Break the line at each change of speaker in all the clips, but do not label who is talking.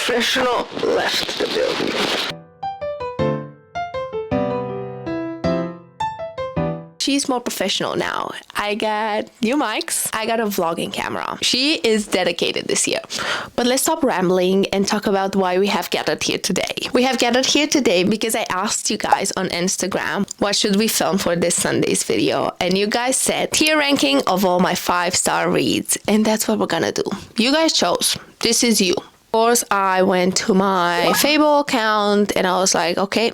professional left the building. She's more professional now. I got new mics. I got a vlogging camera. She is dedicated this year. But let's stop rambling and talk about why we have gathered here today. We have gathered here today because I asked you guys on Instagram, what should we film for this Sunday's video? And you guys said tier ranking of all my 5-star reads. And that's what we're gonna do. You guys chose. This is you. Of course, I went to my Fable account and I was like, okay,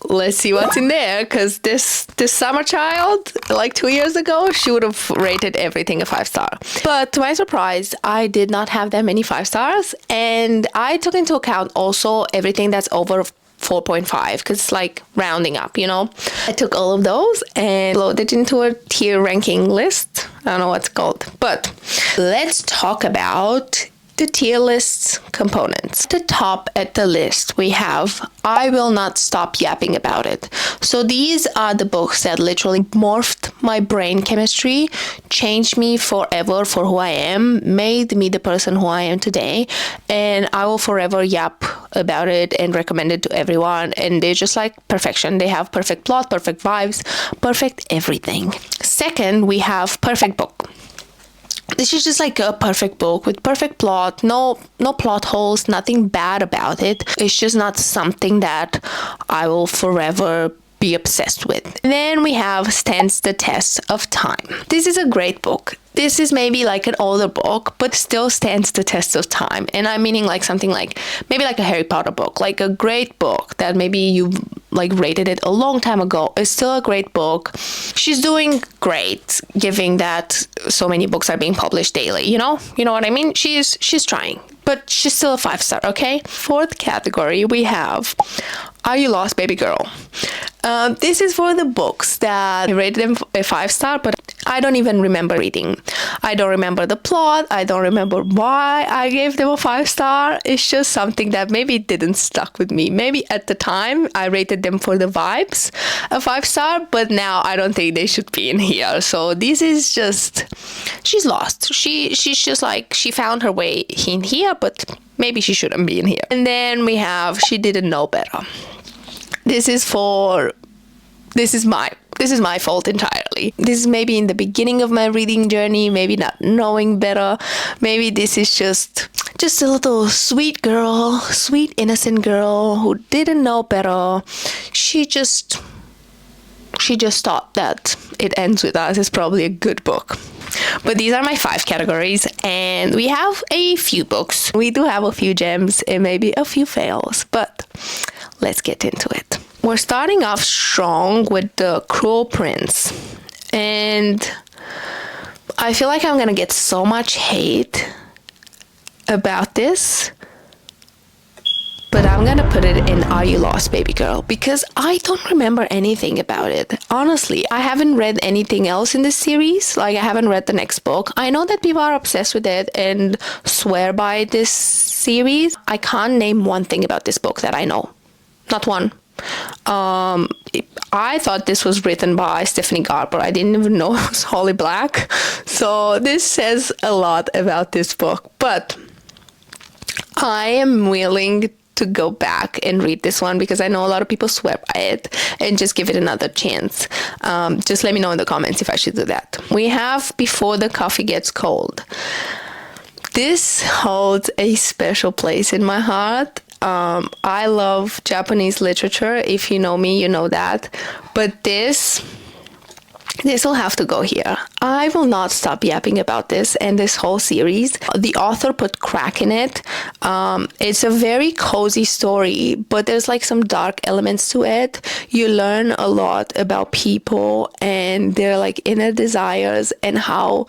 let's see what's in there, because this summer child, like 2 years ago, she would have rated everything a 5-star. But to my surprise, I did not have that many 5 stars, and I took into account also everything that's over 4.5, because it's like rounding up, you know. I took all of those and loaded into a tier ranking list. I don't know what's called, but let's talk about the tier list's components. At the top at the list, we have I Will Not Stop Yapping About It. So these are the books that literally morphed my brain chemistry, changed me forever for who I am, made me the person who I am today, and I will forever yap about it and recommend it to everyone. And they're just like perfection. They have perfect plot, perfect vibes, perfect everything. Second, we have Perfect Book. This is just like a perfect book with perfect plot, no plot holes, nothing bad about it. It's just not something that I will forever be obsessed with. And then we have Stands the Test of Time. This is a great book. This is maybe like an older book, but still stands the test of time. And I'm meaning like something like, maybe like a Harry Potter book, like a great book that maybe you like rated it a long time ago. It's still a great book. She's doing great, given that so many books are being published daily, you know what I mean? She's trying, but she's still a 5-star, okay? Fourth category, we have Are You Lost, Baby Girl? This is for the books that I rated them a 5-star, but I don't even remember reading. I don't remember the plot. I don't remember why I gave them a 5-star. It's just something that maybe didn't stuck with me. Maybe at the time I rated them for the vibes a 5-star, but now I don't think they should be in here. So this is just, she's lost. She's just like, she found her way in here, but maybe she shouldn't be in here. And then we have She Didn't Know Better. This is my fault entirely. This is maybe in the beginning of my reading journey, maybe not knowing better. Maybe this is just a little sweet girl, sweet innocent girl who didn't know better. She just thought that It Ends With Us is probably a good book. But these are my 5 categories, and we have a few books. We do have a few gems and maybe a few fails, but let's get into it. We're starting off strong with The Cruel Prince, and I feel like I'm gonna get so much hate about this, but I'm gonna put it in Are You Lost, Baby Girl, because I don't remember anything about it. Honestly, I haven't read anything else in this series. Like, I haven't read the next book. I know that people are obsessed with it and swear by this series. I can't name one thing about this book that I know. Not one. I thought this was written by Stephanie Garber. I didn't even know it was Holly Black. So this says a lot about this book, but I am willing to go back and read this one because I know a lot of people swear by it, and just give it another chance. Just let me know in the comments if I should do that. We have Before the Coffee Gets Cold. This holds a special place in my heart. I love Japanese literature. If you know me, you know that. But this will have to go here. I will not stop yapping about this and this whole series. The author put crack in it. It's a very cozy story, but there's like some dark elements to it. You learn a lot about people and their like inner desires, and how,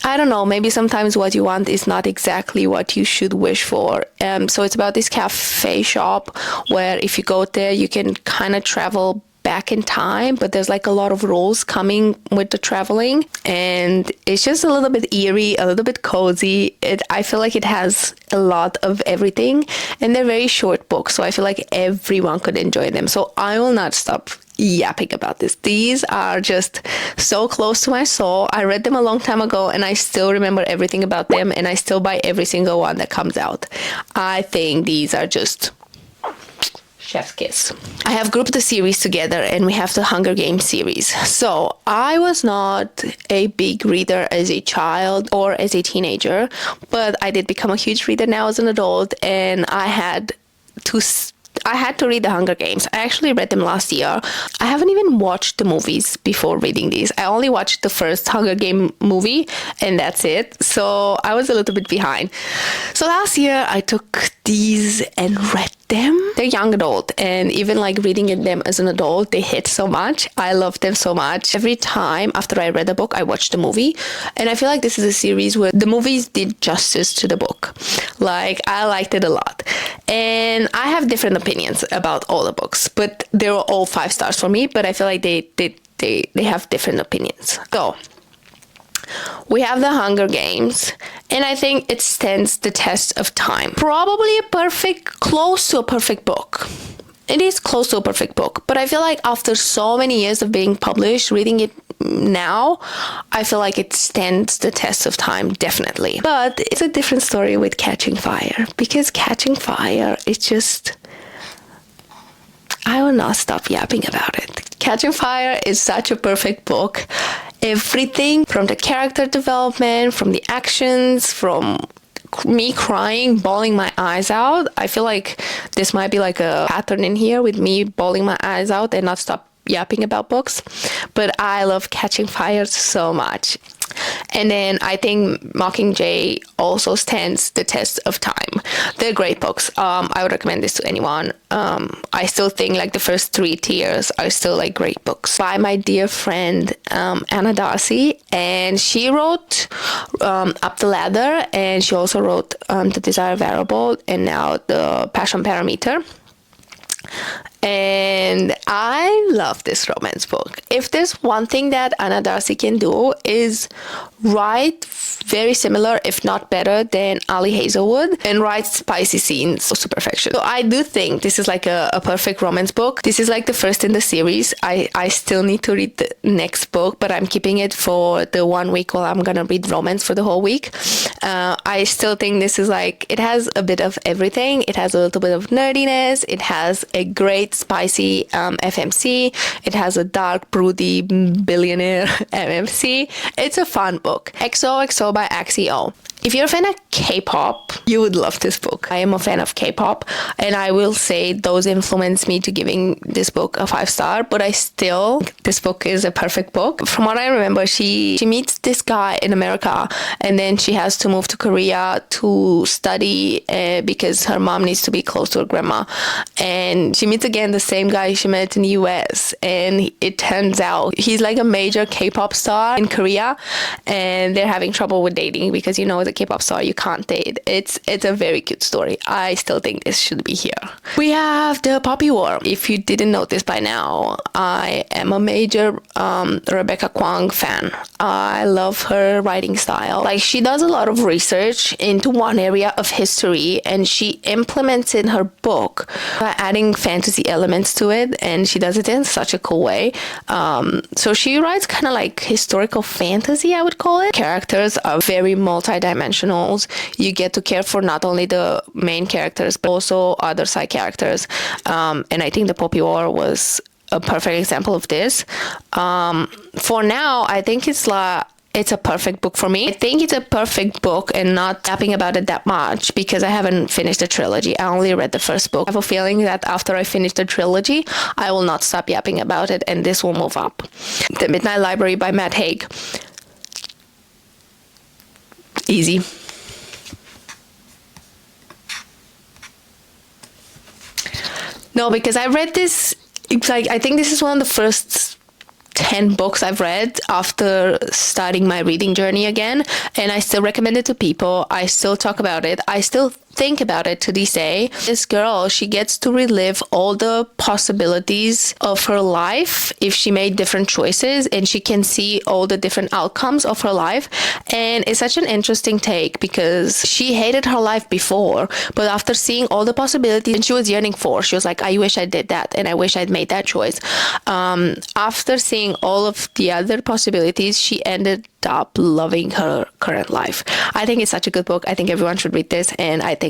I don't know, maybe sometimes what you want is not exactly what you should wish for. So it's about this cafe shop where if you go there, you can kind of travel back in time, but there's like a lot of rules coming with the traveling, and it's just a little bit eerie, a little bit cozy. I feel like it has a lot of everything, and they're very short books, so I feel like everyone could enjoy them. So I will not stop yapping about this. These are just so close to my soul. I read them a long time ago and I still remember everything about them, and I still buy every single one that comes out. I think these are just chef's kiss. I have grouped the series together and we have the Hunger Games series. So I was not a big reader as a child or as a teenager, but I did become a huge reader now as an adult, and I had to read the Hunger Games. I actually read them last year. I haven't even watched the movies before reading these. I only watched the first Hunger Game movie and that's it. So I was a little bit behind. So last year I took these and read them. They're young adult, and even like reading them as an adult, they hit so much. I love them so much. Every time after I read the book, I watched the movie, and I feel like this is a series where the movies did justice to the book. Like, I liked it a lot, and I have different opinions about all the books, but they were all 5 stars for me. But I feel like they have different opinions. So we have the Hunger Games, and I think it stands the test of time. Probably close to a perfect book. It is close to a perfect book, but I feel like after so many years of being published, reading it now, I feel like it stands the test of time, definitely. But it's a different story with Catching Fire, because Catching Fire is just... I will not stop yapping about it. Catching Fire is such a perfect book. Everything from the character development, from the actions, from me crying, bawling my eyes out. I feel like this might be like a pattern in here with me bawling my eyes out and not stop yapping about books. But I love Catching Fire so much. And then I think Mockingjay also stands the test of time. They're great books. I would recommend this to anyone. I still think like the first 3 tiers are still like great books. By my dear friend Anna Darcy, and she wrote Up the Ladder, and she also wrote The Desire Variable, and now The Passion Parameter. And I love this romance book. If there's one thing that Anna Darcy can do is write very similar, if not better, than Ali Hazelwood, and write spicy scenes to perfection. So I do think this is like a perfect romance book. This is like the first in the series. I still need to read the next book, but I'm keeping it for the 1 week while I'm gonna read romance for the whole week. I still think this is like, it has a bit of everything. It has a little bit of nerdiness. It has a great spicy FMC. It has a dark, broody billionaire MMC. It's a fun book. XOXO by Axie Oh. If you're a fan of K-pop, you would love this book. I am a fan of K-pop, and I will say those influenced me to giving this book a 5-star, but this book is a perfect book. From what I remember, she meets this guy in America, and then she has to move to Korea to study because her mom needs to be close to her grandma. And she meets again the same guy she met in the US, and it turns out he's like a major K-pop star in Korea, and they're having trouble with dating because, you know, as a K-pop star, you can't date. It's a very cute story. I still think this should be here. We have the Poppy War. If you didn't know this by now, I am a major Rebecca Kuang fan. I love her writing style. Like, she does a lot of research into one area of history, and she implements it in her book by adding fantasy elements to it, and she does it in such a cool way. So she writes kind of like historical fantasy, I would call it. Characters are very multi-dimensional. You get to care for not only the main characters, but also other side characters. And I think the Poppy War was a perfect example of this. For now, I think it's a perfect book for me. I think it's a perfect book, and not yapping about it that much because I haven't finished the trilogy. I only read the first book. I have a feeling that after I finish the trilogy, I will not stop yapping about it, and this will move up. The Midnight Library by Matt Haig. Easy. No, because I read this, it's like, I think this is one of the first 10 books I've read after starting my reading journey again, and I still recommend it to people. I still talk about it. I still think about it to this day, this girl, she gets to relive all the possibilities of her life if she made different choices, and she can see all the different outcomes of her life. And it's such an interesting take because she hated her life before, but after seeing all the possibilities and she was yearning for, she was like, I wish I did that and I wish I'd made that choice. After seeing all of the other possibilities, she ended up loving her current life. I think it's such a good book. I think everyone should read this, and I think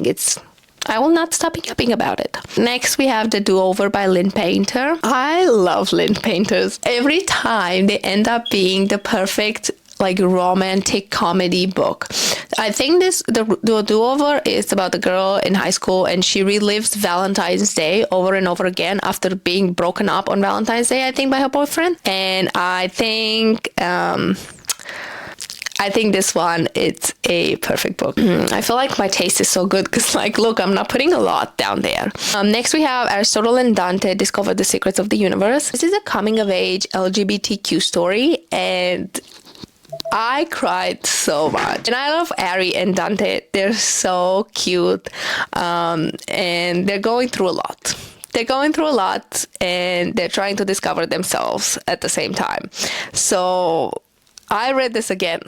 I will not stop yapping about it. Next, we have The Do-Over by Lynn Painter. I love Lynn Painters. Every time they end up being the perfect like romantic comedy book. I think the Do-Over is about a girl in high school, and she relives Valentine's Day over and over again after being broken up on Valentine's Day, I think, by her boyfriend. And I think this one, it's a perfect book. I feel like my taste is so good because, like, look, I'm not putting a lot down there. Next, we have Aristotle and Dante Discover the Secrets of the Universe. This is a coming-of-age LGBTQ story, and I cried so much. And I love Ari and Dante. They're so cute, and they're going through a lot. And they're trying to discover themselves at the same time. So I read this again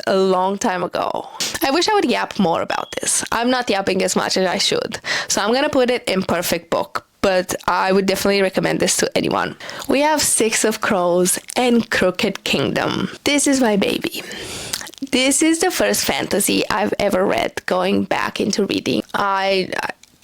a long time ago. I wish I would yap more about this. I'm not yapping as much as I should. So I'm going to put it in perfect book, but I would definitely recommend this to anyone. We have Six of Crows and Crooked Kingdom. This is my baby. This is the first fantasy I've ever read going back into reading.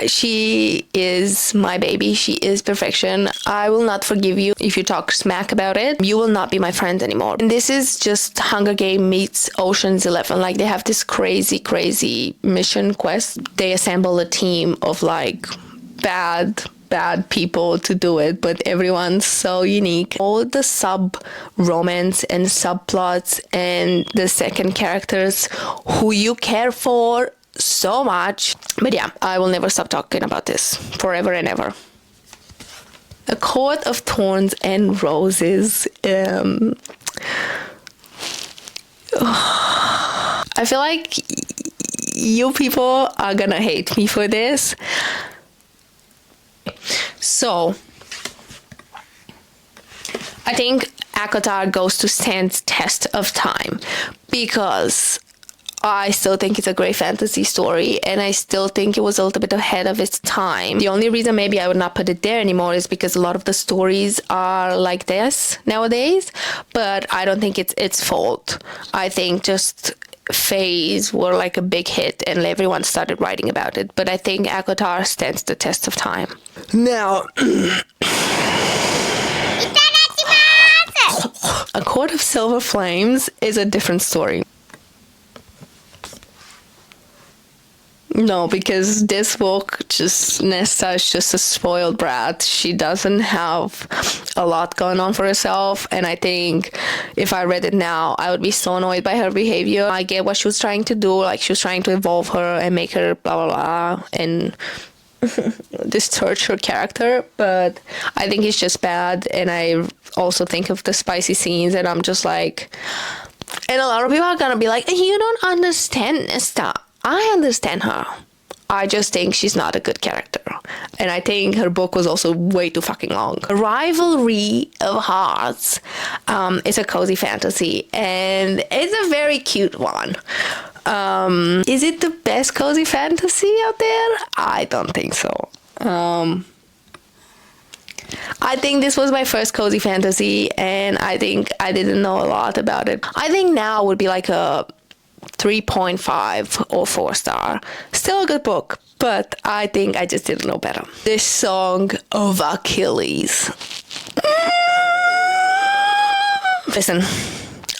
She is my baby. She is perfection. I will not forgive you if you talk smack about it. You will not be my friend anymore. And this is just Hunger Game meets Ocean's 11. Like, they have this crazy mission quest. They assemble a team of like bad people to do it, but everyone's so unique. All the sub-romance and subplots and the second characters who you care for so much. But yeah, I will never stop talking about this forever and ever. A Court of Thorns and Roses. I feel like you people are gonna hate me for this. So I think Alcott goes to stand test of time because I still think it's a great fantasy story, and I still think it was a little bit ahead of its time. The only reason maybe I would not put it there anymore is because a lot of the stories are like this nowadays, but I don't think it's its fault. I think just Phase were like a big hit and everyone started writing about it, but I think Alcott stands the test of time. Now, A Court of Silver Flames is a different story. No, because this book, Nesta is just a spoiled brat. She doesn't have a lot going on for herself, and I think if I read it now, I would be so annoyed by her behavior. I get what she was trying to do, like she was trying to evolve her and make her blah blah blah, and distorch her character, but I think it's just bad. And I also think of the spicy scenes, and I'm just like, and a lot of people are gonna be like, you don't understand Nesta. I understand her. I just think she's not a good character. And I think her book was also way too fucking long. Rivalry of Hearts is a cozy fantasy, and it's a very cute one. Is it the best cozy fantasy out there? I don't think so. I think this was my first cozy fantasy, and I think I didn't know a lot about it. I think now would be like a 3.5 or 4 star. Still a good book, but I think I just didn't know better. This Song of Achilles. Listen,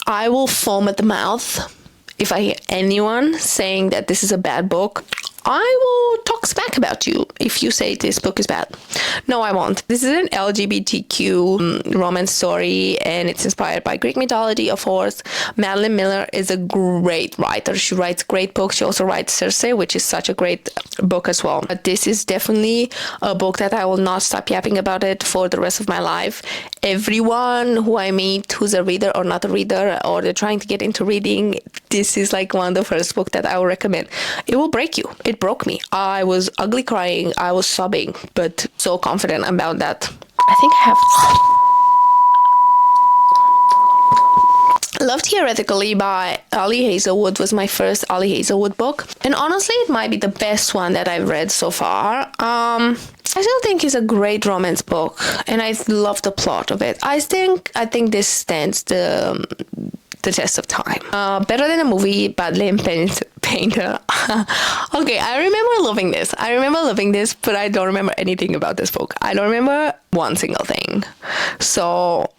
I will foam at the mouth if I hear anyone saying that this is a bad book. I will talk smack smack about you if you say this book is bad. No, I won't. This is an LGBTQ romance story, and it's inspired by Greek mythology, of course. Madeline Miller is a great writer. She writes great books. She also writes Circe, which is such a great book as well. But this is definitely a book that I will not stop yapping about it for the rest of my life. Everyone who I meet who's a reader or not a reader, or they're trying to get into reading, this is like one of the first books that I will recommend. It will break you. It broke me. I was ugly crying. I was sobbing, but so confident about that. I think I have... Loved Theoretically by Ali Hazelwood was my first Ali Hazelwood book, and honestly it might be the best one that I've read so far. I still think it's a great romance book, and I love the plot of it. I think this stands the test of time. Better than a movie, badly painter. Okay, I remember loving this, but I don't remember anything about this book. I don't remember one single thing, so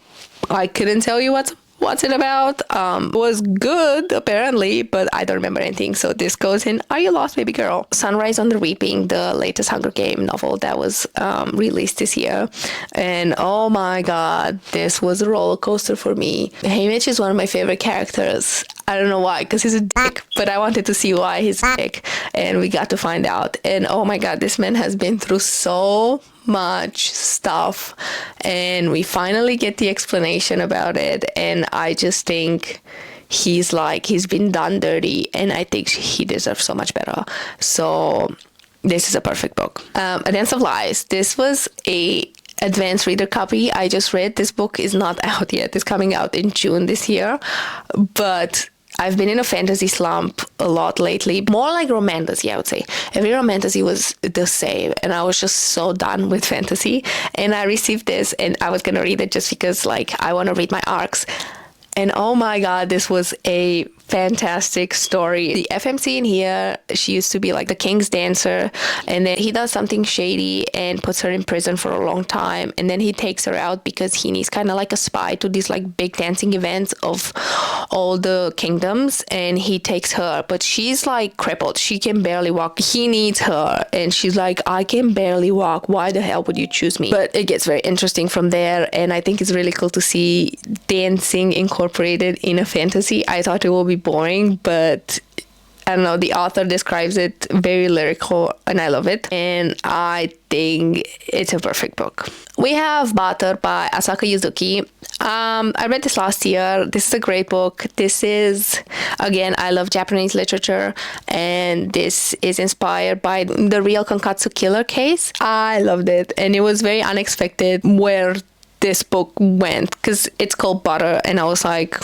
I couldn't tell you what's it about. It was good apparently, but I don't remember anything, so this goes in Are You Lost, Baby Girl? Sunrise on the Reaping, the latest Hunger Game novel that was released this year, and oh my god, this was a roller coaster for me. Haymitch is one of my favorite characters. I don't know why, because he's a dick, but I wanted to see why he's a dick, and we got to find out. And oh my god, this man has been through so much stuff, and we finally get the explanation about it, and I just think he's been done dirty, and I think he deserves so much better. So this is a perfect book. A Dance of Lies. This was a advanced reader copy I just read. This book is not out yet. It's coming out in June this year, but I've been in a fantasy slump a lot lately. More like romantasy, I would say. Every romantasy was the same, and I was just so done with fantasy. And I received this, and I was gonna read it just because, like, I want to read my arcs. And oh my god, this was a fantastic story. The FMC in here, she used to be like the king's dancer, and then he does something shady and puts her in prison for a long time, and then he takes her out because he needs kind of like a spy to these like big dancing events of all the kingdoms, and he takes her, but she's like crippled. She can barely walk. He needs her, and she's like, I can barely walk. Why the hell would you choose me? But it gets very interesting from there, and I think it's really cool to see dancing incorporated in a fantasy. I thought it would be boring, but I don't know, the author describes it very lyrical, and I love it, and I think it's a perfect book. We have Butter by Asaka Yuzuki. I read this last year. This is a great book. This is, again, I love Japanese literature, and this is inspired by the real Kankatsu killer case. I loved it, and it was very unexpected where this book went, because it's called Butter, and I was like,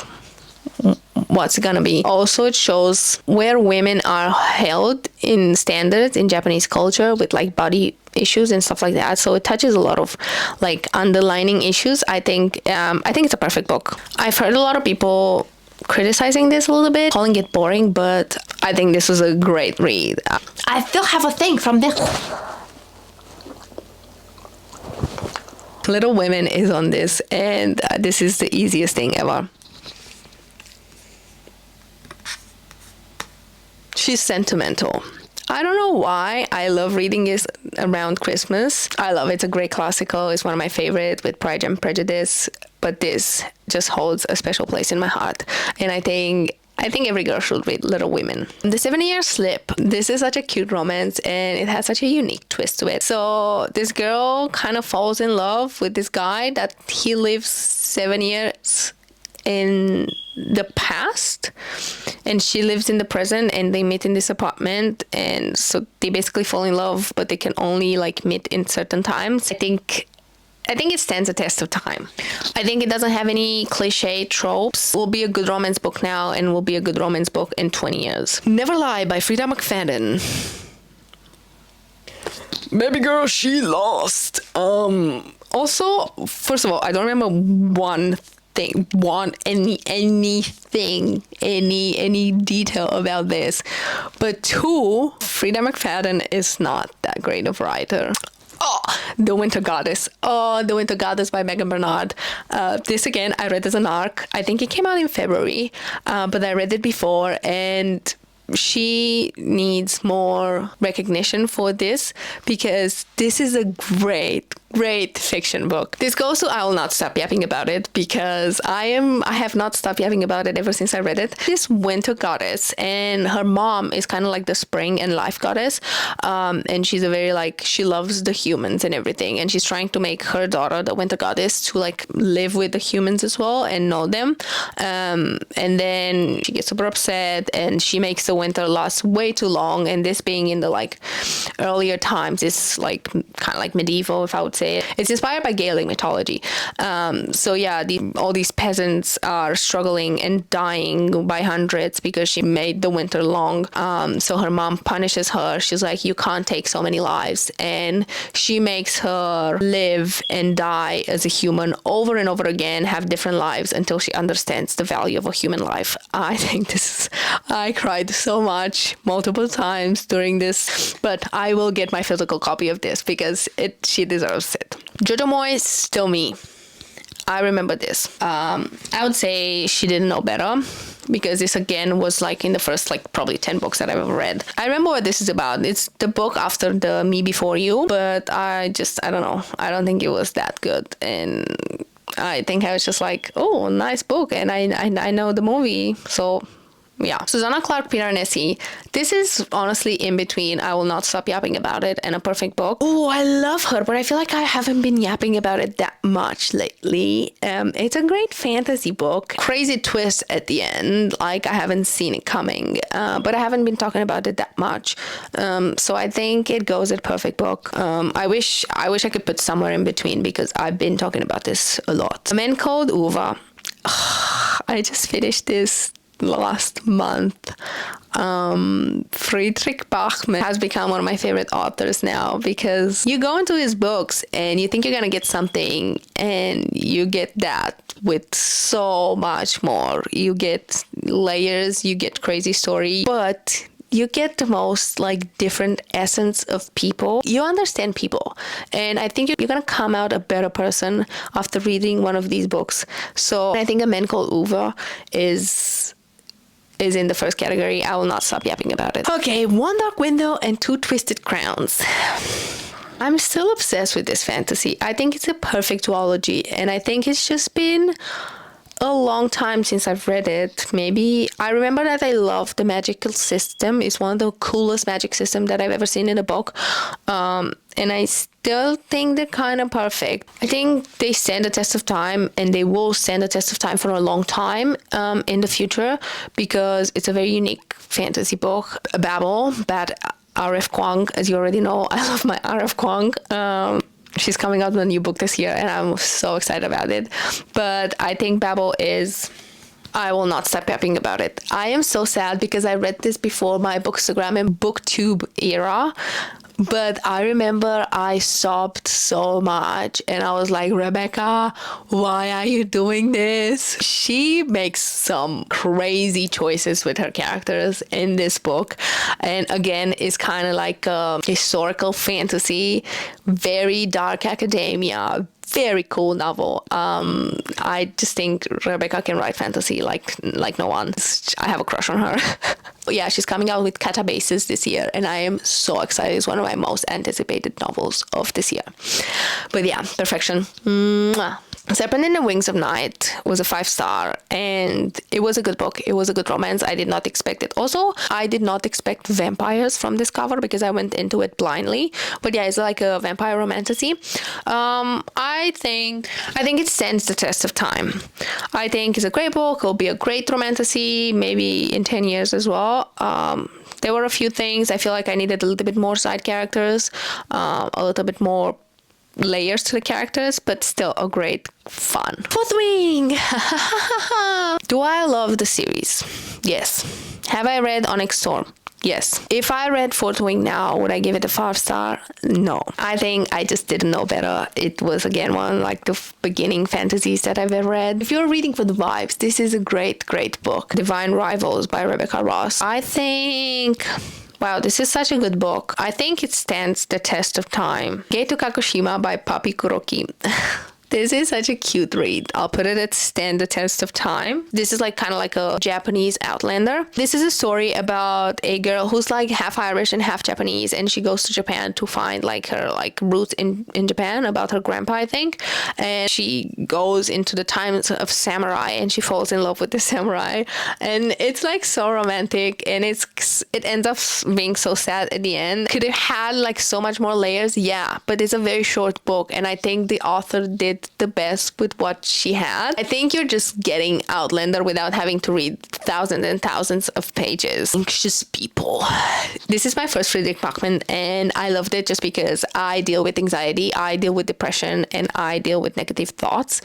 what's it gonna be? Also, it shows where women are held in standards in Japanese culture with like body issues and stuff like that. So it touches a lot of like underlining issues. I think it's a perfect book. I've heard a lot of people criticizing this a little bit, calling it boring, but I think this was a great read. I still have a thing from this. Little Women is on this, and this is the easiest thing ever. She's sentimental. I don't know why. I love reading this around Christmas. I love it. It's a great classical. It's one of my favorites with Pride and Prejudice. But this just holds a special place in my heart. And I think every girl should read Little Women. The 7-Year Slip. This is such a cute romance, and it has such a unique twist to it. So this girl kind of falls in love with this guy that he lives 7 years in the past, and she lives in the present, and they meet in this apartment, and so they basically fall in love, but they can only like meet in certain times. I think it stands a test of time. I think it doesn't have any cliche tropes. It will be a good romance book now, and will be a good romance book in 20 years. Never Lie by Frida McFadden. Baby girl, she lost. Also, first of all, I don't remember any detail about this, but two, Frida McFadden is not that great of a writer. The Winter Goddess by Megan Barnard. This again, I read as an arc. I think it came out in February, but I read it before, and she needs more recognition for this, because this is a great fiction book. This goes to I will not stop yapping about it, because I have not stopped yapping about it ever since I read it. This winter goddess, and her mom is kind of like the spring and life goddess, and she's a very like, she loves the humans and everything, and she's trying to make her daughter the winter goddess to like live with the humans as well and know them, and then she gets super upset and she makes the winter last way too long. And this being in the like earlier times, is like kind of like medieval, if I would say. It's inspired by Gaelic mythology. So yeah, all these peasants are struggling and dying by hundreds because she made the winter long. So her mom punishes her. She's like, you can't take so many lives. And she makes her live and die as a human over and over again, have different lives until she understands the value of a human life. I think I cried so much multiple times during this, but I will get my physical copy of this because she deserves it. Jojo Moy, still me. I remember this. I would say she didn't know better, because this again was like in the first like probably 10 books that I've ever read. I remember what this is about. It's the book after the Me Before You, but I don't know. I don't think it was that good. And I think I was just like, oh, nice book. And I know the movie. So yeah. Susanna Clark Piranesi. This is honestly in between I Will Not Stop Yapping About It and A Perfect Book. Oh, I love her, but I feel like I haven't been yapping about it that much lately. It's a great fantasy book. Crazy twist at the end. Like, I haven't seen it coming, but I haven't been talking about it that much. So I think it goes at Perfect Book. I wish I could put somewhere in between, because I've been talking about this a lot. Manacled Uva. I just finished this last month. Fredrik Backman has become one of my favorite authors now, because you go into his books and you think you're gonna get something, and you get that with so much more. You get layers, you get crazy story, but you get the most like different essence of people. You understand people, and I think you're gonna come out a better person after reading one of these books. So I think A Man Called Uva is in the first category. I will not stop yapping about it. Okay, One Dark Window and Two Twisted Crowns. I'm still obsessed with this fantasy. I think it's a perfect duology, and I think it's just been a long time since I've read it. Maybe I remember that I love the magical system. It's one of the coolest magic system that I've ever seen in a book. And I still think they're kind of perfect. I think they stand the test of time, and they will stand the test of time for a long time in the future, because it's a very unique fantasy book. Babel, Bad R.F. Kuang, as you already know. I love my R.F. Kuang. She's coming out with a new book this year, and I'm so excited about it. But I think Babel is... I will not stop yapping about it. I am so sad because I read this before my Bookstagram and BookTube era. But I remember I sobbed so much, and I was like, Rebecca, why are you doing this? She makes some crazy choices with her characters in this book. And again, it's kind of like a historical fantasy, very dark academia, very cool novel. I just think Rebecca can write fantasy like no one. I have a crush on her. Yeah, she's coming out with Catabasis this year, and I am so excited. It's one of my most anticipated novels of this year. But yeah, perfection. Mwah. Serpent in the Wings of Night was a 5-star, and it was a good book. It was a good romance. I did not expect it. Also, I did not expect vampires from this cover, because I went into it blindly. But yeah, it's like a vampire romantasy. I think it stands the test of time. I think it's a great book. It'll be a great romantasy, maybe in 10 years as well. There were a few things. I feel like I needed a little bit more side characters, a little bit more layers to the characters, but still a great fun. Fourth Wing! Do I love the series? Yes. Have I read Onyx Storm? Yes. If I read Fourth Wing now, would I give it a 5-star? No. I think I just didn't know better. It was, again, one of like the beginning fantasies that I've ever read. If you're reading for the vibes, this is a great, great book. Divine Rivals by Rebecca Ross. I think... Wow, this is such a good book. I think it stands the test of time. Gate to Kagoshima by Papi Kuroki. This is such a cute read. I'll put it at Stand the Test of Time. This is like kind of like a Japanese Outlander. This is a story about a girl who's like half Irish and half Japanese, and she goes to Japan to find like her like roots in Japan, about her grandpa, I think. And she goes into the times of samurai, and she falls in love with the samurai. And it's like so romantic, and it ends up being so sad at the end. Could have had like so much more layers, yeah, but it's a very short book, and I think the author did the best with what she had. I think you're just getting Outlander without having to read thousands and thousands of pages. Anxious people. This is my first Fredrik Backman, and I loved it just because I deal with anxiety, I deal with depression, and I deal with negative thoughts.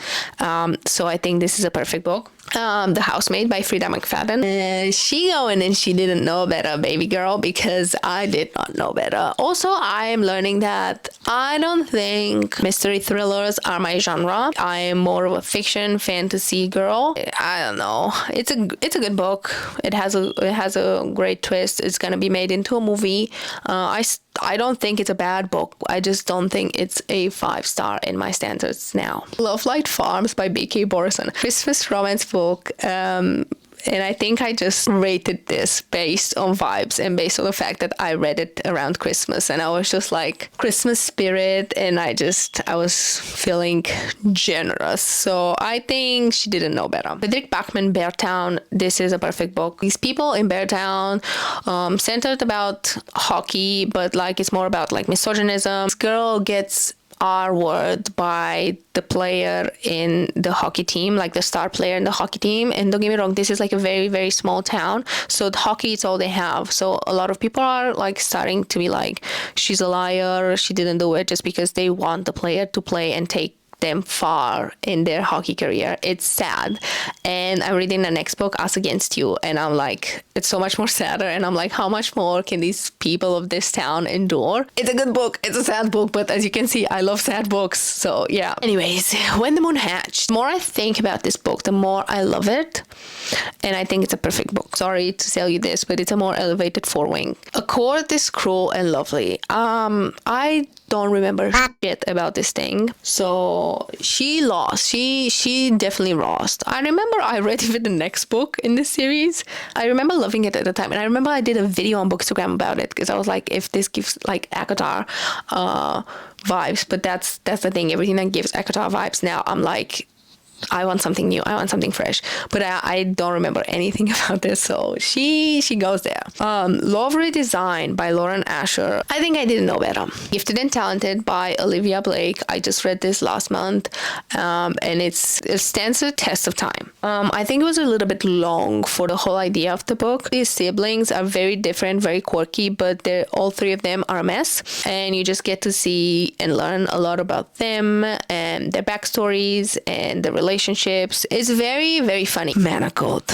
So I think this is a perfect book. The Housemaid by Frida McFadden. She going and she didn't know better, baby girl, because I did not know better. Also, I am learning that I don't think mystery thrillers are my genre. I am more of a fiction fantasy girl. I don't know. It's a good book. It has a great twist. It's gonna be made into a movie. I don't think it's a bad book. I just don't think it's a 5-star in my standards now. Love Light Farms by B.K. Borison. Christmas romance book. And I think I just rated this based on vibes and based on the fact that I read it around Christmas, and I was just like Christmas spirit, and I was feeling generous. So I think she didn't know better. Fredrik Backman, Beartown. This is a perfect book. These people in Beartown, centered about hockey, but like it's more about like misogynism. This girl gets R-word by the player in the hockey team, like the star player in the hockey team. And don't get me wrong, this is like a very, very small town, so the hockey is all they have. So a lot of people are like starting to be like, she's a liar, she didn't do it, just because they want the player to play and take them far in their hockey career. It's sad. And I'm reading the next book, Us Against You, and I'm like, it's so much more sadder, and I'm like, how much more can these people of this town endure? It's a good book. It's a sad book, but as you can see, I love sad books. So yeah. Anyways, When the Moon Hatched. The more I think about this book, the more I love it, and I think it's a perfect book. Sorry to tell you this, but it's a more elevated four-wing. Accord is cruel and lovely. I don't remember shit about this thing. So she lost. She definitely lost. I remember I read even the next book in this series. I remember loving it at the time, and I remember I did a video on Bookstagram about it, because I was like, if this gives like Alcott vibes, but that's the thing. Everything that gives Alcott vibes now, I'm like, I want something new. I want something fresh. But I don't remember anything about this. So she goes there. Love Redesign by Lauren Asher. I think I didn't know better. Gifted and Talented by Olivia Blake. I just read this last month. And it stands the test of time. I think it was a little bit long for the whole idea of the book. These siblings are very different, very quirky, but all three of them are a mess. And you just get to see and learn a lot about them and their backstories and the relationships. It's very, very funny. Manacled.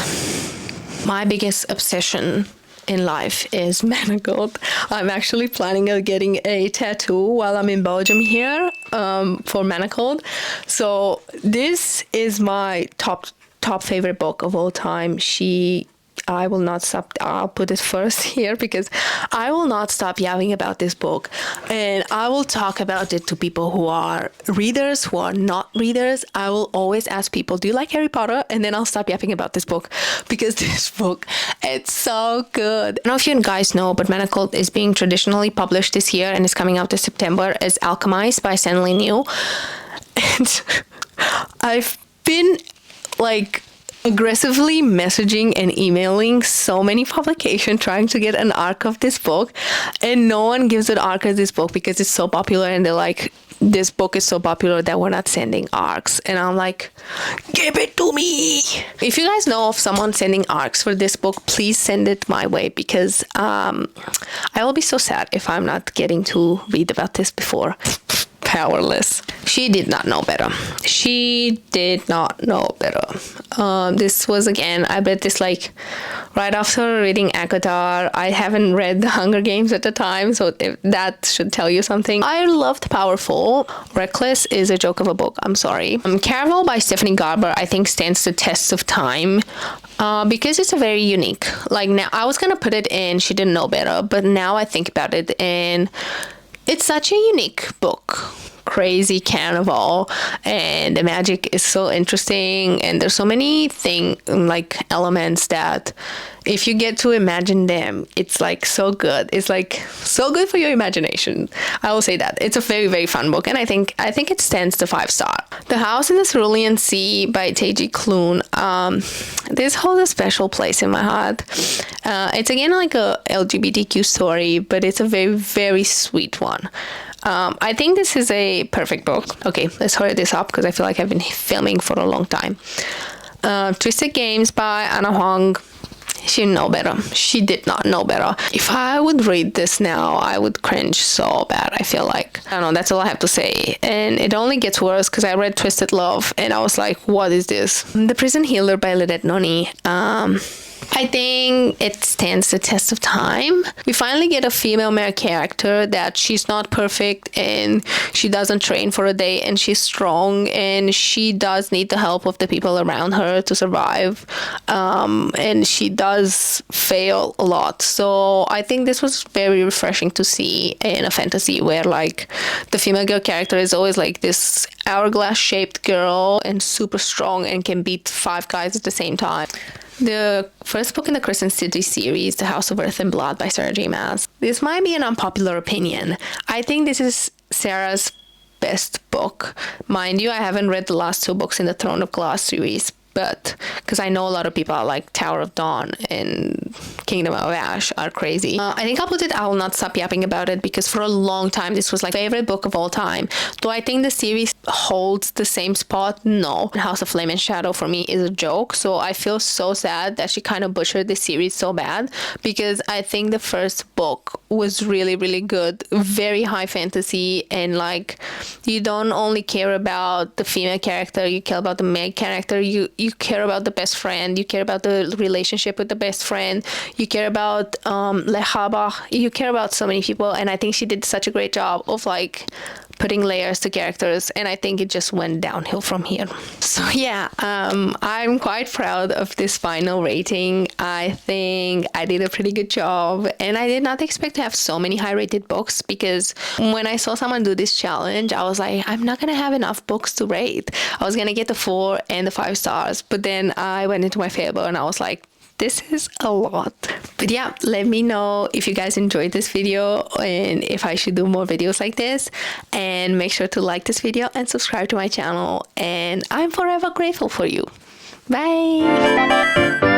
My biggest obsession in life is Manacled. I'm actually planning on getting a tattoo while I'm in Belgium here for Manacled. So this is my top favorite book of all time. I will not stop. I'll put it first here, because I will not stop yapping about this book, and I will talk about it to people who are readers, who are not readers. I will always ask people, do you like Harry Potter? And then I'll stop yapping about this book, because this book, it's so good. I don't know if you guys know, but Manacled is being traditionally published this year and is coming out this September as Alchemized by SenLinYu. And I've been like aggressively messaging and emailing so many publications trying to get an arc of this book, and no one gives an arc of this book because it's so popular, and they're like, this book is so popular that we're not sending arcs. And I'm like, give it to me. If you guys know of someone sending arcs for this book, please send it my way, because I will be so sad if I'm not getting to read about this before. Powerless. She did not know better. She did not know better. This was, again, I read this like right after reading Alcott. I haven't read The Hunger Games at the time, so that should tell you something. I loved Powerful. Reckless is a joke of a book. I'm sorry. Caravel by Stephanie Garber, I think, stands the test of time. Because it's a very unique, like, now I was gonna put it in She Didn't Know Better, but now I think about it, and it's such a unique book crazy carnival, and the magic is so interesting, and there's so many like elements that if you get to imagine them, it's like so good. It's like so good for your imagination. I will say that. It's a very, very fun book, and I think it stands the 5-star. The House in the Cerulean Sea by Teji Klune. This holds a special place in my heart. It's again like a LGBTQ story, but it's a very, very sweet one. I think this is a perfect book. Okay, let's hurry this up because I feel like I've been filming for a long time. Twisted Games by Anna Huang. She know better. She did not know better. If I would read this now, I would cringe so bad, I feel like. I don't know, that's all I have to say. And it only gets worse because I read Twisted Love and I was like, what is this? The Prison Healer by Lynette Noni. I think it stands the test of time. We finally get a female male character that she's not perfect and she doesn't train for a day and she's strong and she does need the help of the people around her to survive. And she does fail a lot. So I think this was very refreshing to see in a fantasy where like the female girl character is always like this hourglass shaped girl and super strong and can beat 5 guys at the same time. The first book in the Crescent City series, The House of Earth and Blood by Sarah J. Maas. This might be an unpopular opinion. I think this is Sarah's best book. Mind you, I haven't read the last 2 books in the Throne of Glass series, but because I know a lot of people are like Tower of Dawn and Kingdom of Ash are crazy. I think I will not stop yapping about it because for a long time this was like favorite book of all time. Do I think the series holds the same spot? No. House of Flame and Shadow for me is a joke, so I feel so sad that she kind of butchered the series so bad because I think the first book was really, really good, very high fantasy, and like you don't only care about the female character, you care about the male character, you care about the best friend, you care about the relationship with the best friend, you care about Leigh, you care about so many people, and I think she did such a great job of like putting layers to characters, and I think it just went downhill from here. So yeah, I'm quite proud of this final rating. I think I did a pretty good job, and I did not expect to have so many high rated books because when I saw someone do this challenge, I was like, I'm not gonna have enough books to rate. I was gonna get the 4 and the 5 stars, but then I went into my Fable and I was like, this is a lot. But yeah, let me know if you guys enjoyed this video and if I should do more videos like this, and make sure to like this video and subscribe to my channel, and I'm forever grateful for you. Bye.